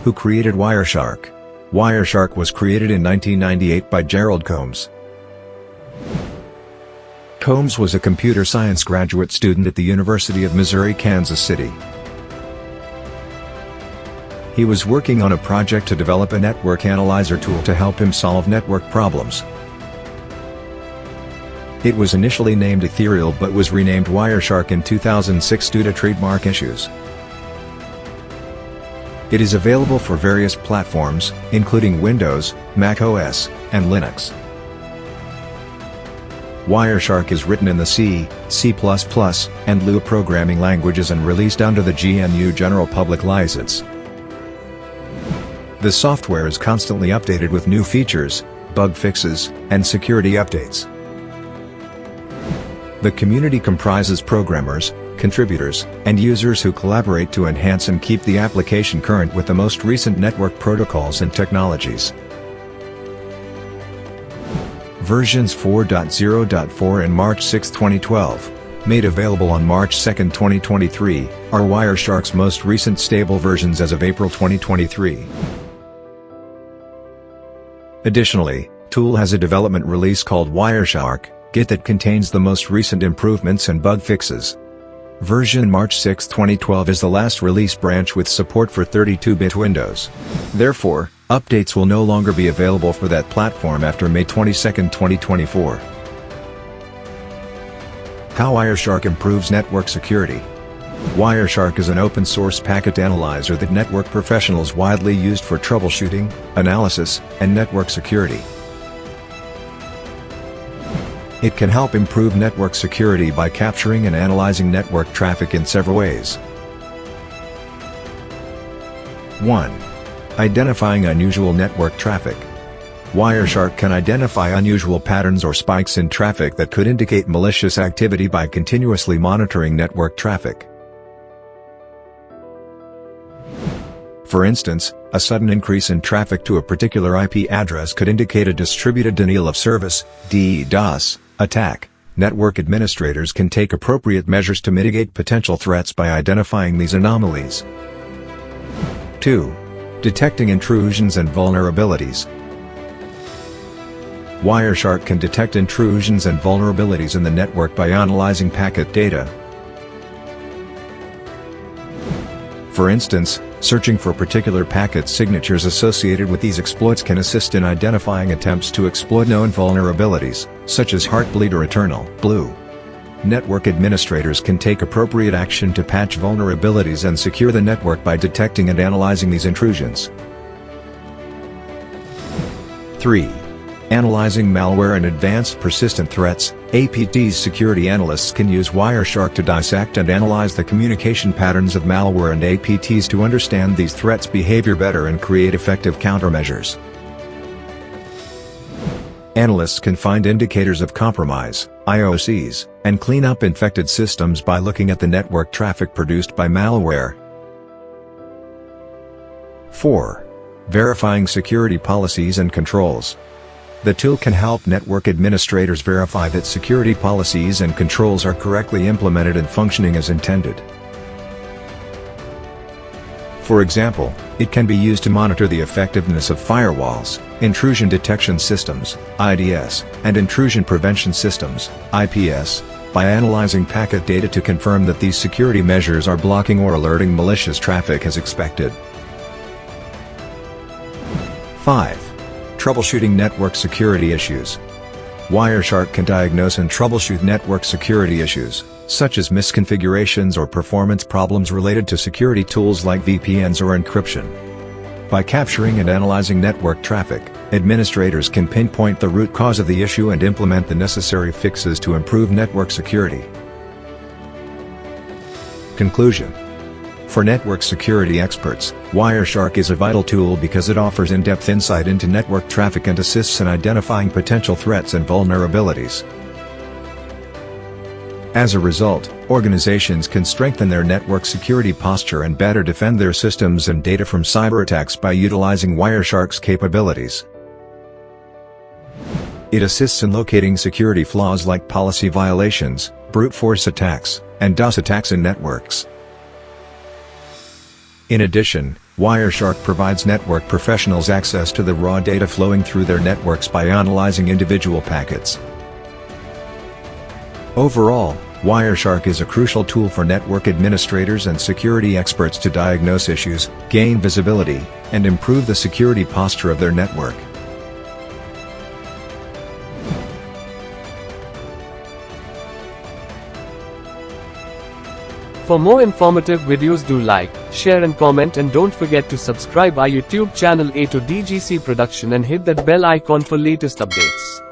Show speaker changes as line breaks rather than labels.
Who created Wireshark? Wireshark was created in 1998 by Gerald Combs. Combs was a computer science graduate student at the University of Missouri, Kansas City. He was working on a project to develop a network analyzer tool to help him solve network problems. It was initially named Ethereal but was renamed Wireshark in 2006 due to trademark issues. It is available for various platforms, including Windows, macOS, and Linux. Wireshark is written in the C, C++, and Lua programming languages and released under the GNU General Public License. The software is constantly updated with new features, bug fixes, and security updates. The community comprises programmers, contributors, and users who collaborate to enhance and keep the application current with the most recent network protocols and technologies. Versions 4.0.4 and March 6, 2012, made available on March 2, 2023, are Wireshark's most recent stable versions as of April 2023. Additionally, Tool has a development release called Wireshark Git that contains the most recent improvements and bug fixes. Version March 6, 2012 is the last release branch with support for 32-bit Windows. Therefore, updates will no longer be available for that platform after May 22, 2024. How Wireshark improves network security. Wireshark is an open-source packet analyzer that network professionals widely used for troubleshooting, analysis, and network security. It can help improve network security by capturing and analyzing network traffic in several ways. 1. Identifying unusual network traffic. Wireshark can identify unusual patterns or spikes in traffic that could indicate malicious activity by continuously monitoring network traffic. For instance, a sudden increase in traffic to a particular IP address could indicate a distributed denial of service (DDoS) attack. Network administrators can take appropriate measures to mitigate potential threats by identifying these anomalies. 2. Detecting intrusions and vulnerabilities. Wireshark can detect intrusions and vulnerabilities in the network by analyzing packet data. For instance, searching for particular packet signatures associated with these exploits can assist in identifying attempts to exploit known vulnerabilities, such as Heartbleed or Eternal Blue. Network administrators can take appropriate action to patch vulnerabilities and secure the network by detecting and analyzing these intrusions. 3. Analyzing malware and advanced persistent threats. APT's security analysts can use Wireshark to dissect and analyze the communication patterns of malware and APTs to understand these threats' behavior better and create effective countermeasures. Analysts can find indicators of compromise, IOCs, and clean up infected systems by looking at the network traffic produced by malware. 4. Verifying security policies and controls. The tool can help network administrators verify that security policies and controls are correctly implemented and functioning as intended. For example, it can be used to monitor the effectiveness of firewalls, intrusion detection systems, IDS, and intrusion prevention systems, IPS, by analyzing packet data to confirm that these security measures are blocking or alerting malicious traffic as expected. 5. Troubleshooting network security issues. Wireshark can diagnose and troubleshoot network security issues, such as misconfigurations or performance problems related to security tools like VPNs or encryption. By capturing and analyzing network traffic, administrators can pinpoint the root cause of the issue and implement the necessary fixes to improve network security. Conclusion. For network security experts, Wireshark is a vital tool because it offers in-depth insight into network traffic and assists in identifying potential threats and vulnerabilities. As a result, organizations can strengthen their network security posture and better defend their systems and data from cyber attacks by utilizing Wireshark's capabilities. It assists in locating security flaws like policy violations, brute force attacks, and DOS attacks in networks. In addition, Wireshark provides network professionals access to the raw data flowing through their networks by analyzing individual packets. Overall, Wireshark is a crucial tool for network administrators and security experts to diagnose issues, gain visibility, and improve the security posture of their network.
For more informative videos, do like, share and comment, and don't forget to subscribe our YouTube channel A to DGC Production and hit that bell icon for latest updates.